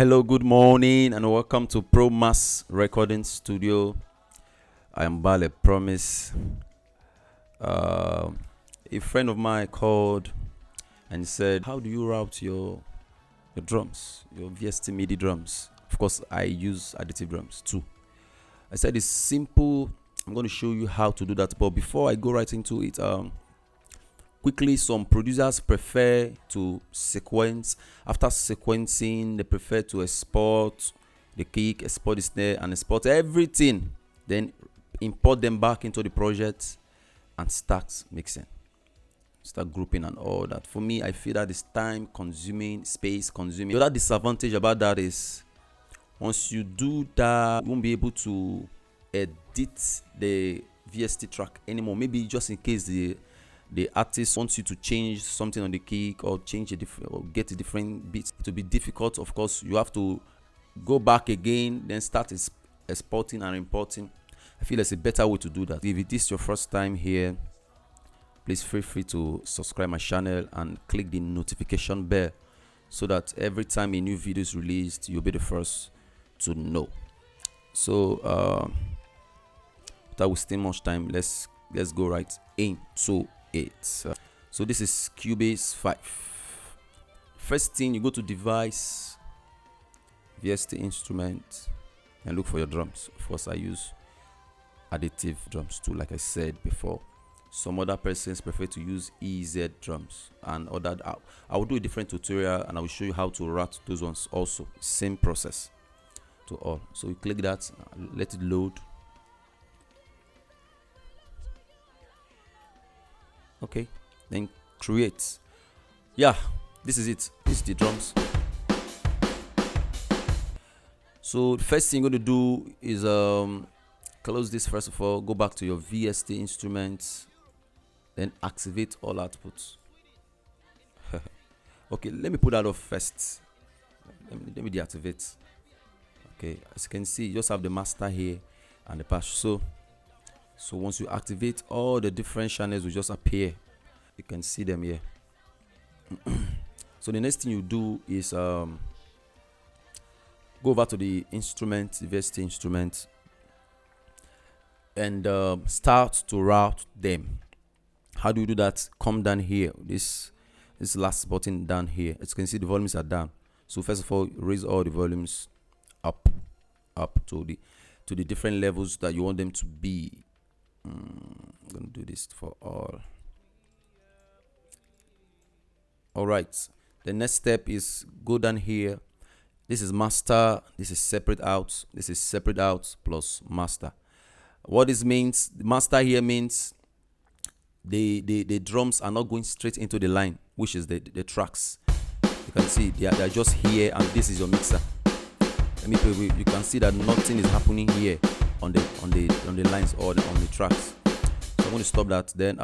Hello, good morning, and welcome to Pro Mass Recording Studio. I am Bale Promise. A friend of mine called and said, "How do you route your drums, your VST MIDI drums?" Of course, I use Addictive drums too. I said it's simple. I'm going to show you how to do that. But before I go right into it, quickly, some producers prefer to sequence. After sequencing, they prefer to export the kick, export the snare, and export everything. Then import them back into the project and start mixing, start grouping and all that. For me, I feel that it's time consuming, space consuming. The other disadvantage about that is once you do that, you won't be able to edit the VST track anymore. Maybe just in case the artist wants you to change something on the kick or change a different or get a different beat. It will be difficult. Of course, you have to go back again, then start exporting and importing. I feel there's a better way to do that. If it is your first time here, please feel free to subscribe my channel and click the notification bell so that every time a new video is released, you'll be the first to know. So without wasting much time, let's go right into it. So this is Cubase 5. First thing, you go to device, VST instrument, and look for your drums. Of course, I use Addictive drums too, like I said before. Some other persons prefer to use EZ drums and other. I will do a different tutorial and I will show you how to route those ones also. Same process to all. So you click that, let it load. Okay, then create. Yeah, this is it. This is the drums. So the first thing you're going to do is close this first of all. Go back to your VST instruments, then activate all outputs. Okay, let me put that off first. Let me deactivate. Okay, as you can see, you just have the master here and the patch. So once you activate, all the different channels will just appear. You can see them here. So the next thing you do is go over to the instrument, VST instrument, and start to route them. How do you do that? Come down here. This last button down here. As you can see, the volumes are down. So first of all, raise all the volumes up to the different levels that you want them to be. I'm gonna do this for all. All right, the next step is go down here. This is master, this is separate out, this is separate out plus master. What this means, the master here means the drums are not going straight into the line, which is the tracks. You can see they are just here, and this is your mixer. Let me prove you can see that nothing is happening here on the lines or on the tracks. So I'm going to stop that. Then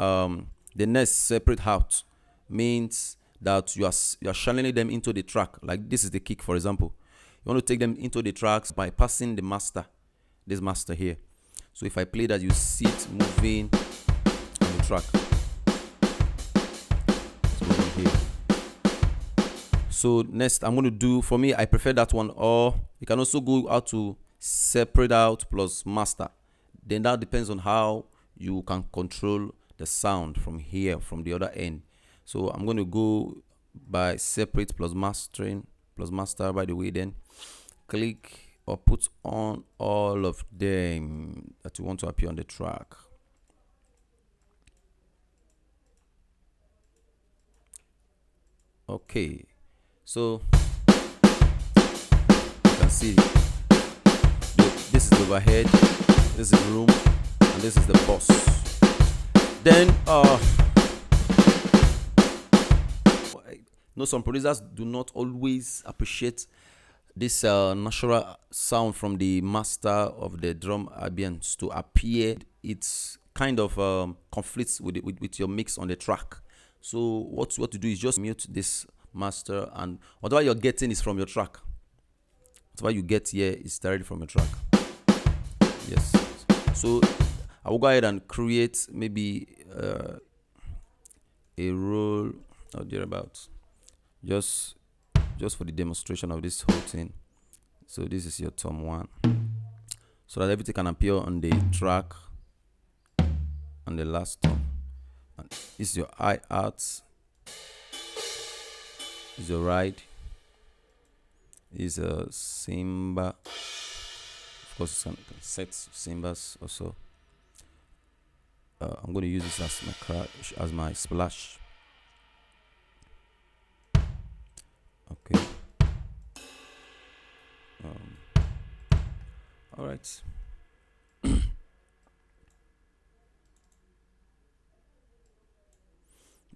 the next separate out means that you are channeling them into the track. Like this is the kick, for example. You want to take them into the tracks by passing the master, this master here. So if I play that, you see it moving on the track. It's moving here. So next I'm going to do, for me, I prefer that one, or you can also go out to separate out plus master. Then that depends on how you can control the sound from here, from the other end. So I'm going to go by separate plus mastering plus master, by the way. Then click or put on all of them that you want to appear on the track. Okay, so you can see this is the overhead, this is the room, and this is the boss. Then some producers do not always appreciate this natural sound from the master of the drum ambience to appear. It's kind of conflicts with your mix on the track. So what to do is just mute this master, and whatever you're getting is from your track. Whatever you get here is directly from your track. Yes. So I will go ahead and create maybe a roll or thereabouts, just for the demonstration of this whole thing. So this is your tom 1, so that everything can appear on the track on the last tom. And this is your hi-hat, is your ride, is a cymbal. Of course, you can set cymbals also. I'm going to use this as my crash, as my splash. Okay. All right.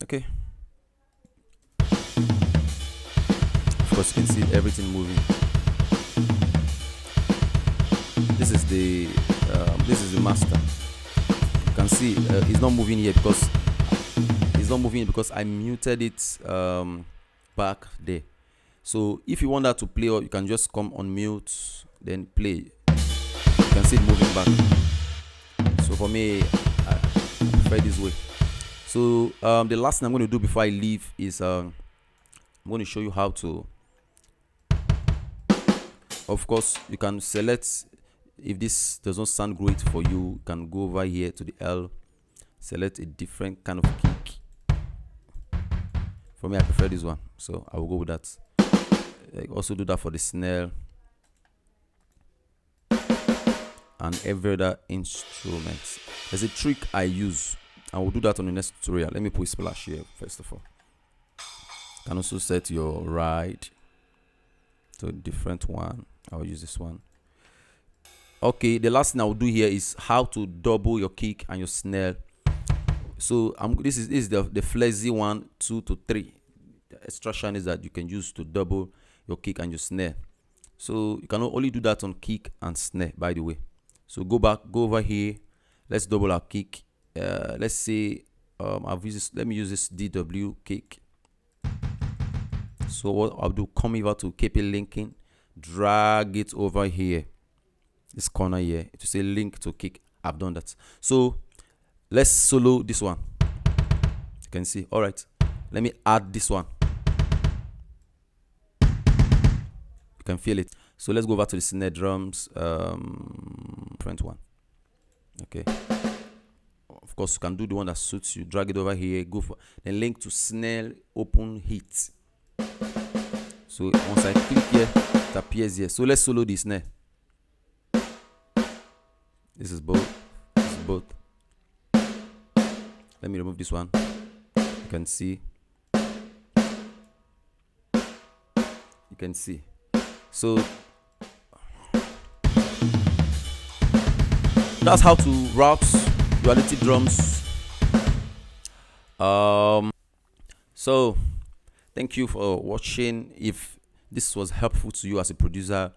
Okay. Of course, you can see everything moving. This is the master. You can see it's not moving here because I muted it back there. So if you want that to play, or you can just come on mute, then play. You can see it moving back. So for me, I prefer this way. So the last thing I'm going to do before I leave is I'm going to show you how to. Of course, you can select. If this doesn't sound great for you, you can go over here to the L, select a different kind of kick. For me, I prefer this one, so I will go with that. I also do that for the snare and every other instrument. There's a trick I use. I will do that on the next tutorial. Let me put splash here first of all. You can also set your ride to a different one. I will use this one. Okay, the last thing I will do here is how to double your kick and your snare. So this is the flexi 1, 2 to 3. The extra shine is that you can use to double your kick and your snare. So you can only do that on kick and snare, by the way. So go over here. Let's double our kick. Let's say let me use this DW kick. So what I'll do, come over to KP linking, drag it over here, this corner here, to say link to kick. I've done that. So let's solo this one. You can see. All right, let me add this one. You can feel it. So let's go over to the snare drums, different one. Okay, of course you can do the one that suits you. Drag it over here, go for then link to snare open hit. So once I click here, it appears here. So let's solo the snare. This is both. This is both. Let me remove this one. You can see. You can see. So that's how to route your Addictive drums. So thank you for watching. If this was helpful to you as a producer,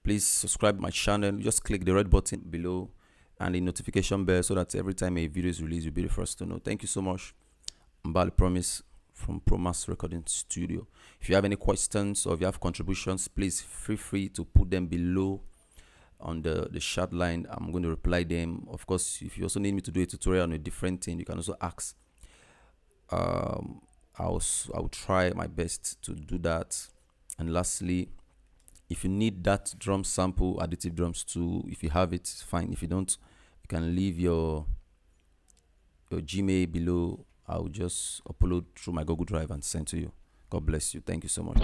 please subscribe my channel. Just click the red button below and the notification bell so that every time a video is released, you'll be the first to know. Thank you so much. I'm Bale Promise from ProMass Recording Studio. If you have any questions or if you have contributions, please feel free to put them below on the chat line. I'm going to reply them. Of course, if you also need me to do a tutorial on a different thing, you can also ask. I'll try my best to do that. And lastly, if you need that drum sample, Addictive drums too, if you have it, it's fine. If you don't, you can leave your Gmail below. I'll just upload through my Google Drive and send to you. God bless you. Thank you so much.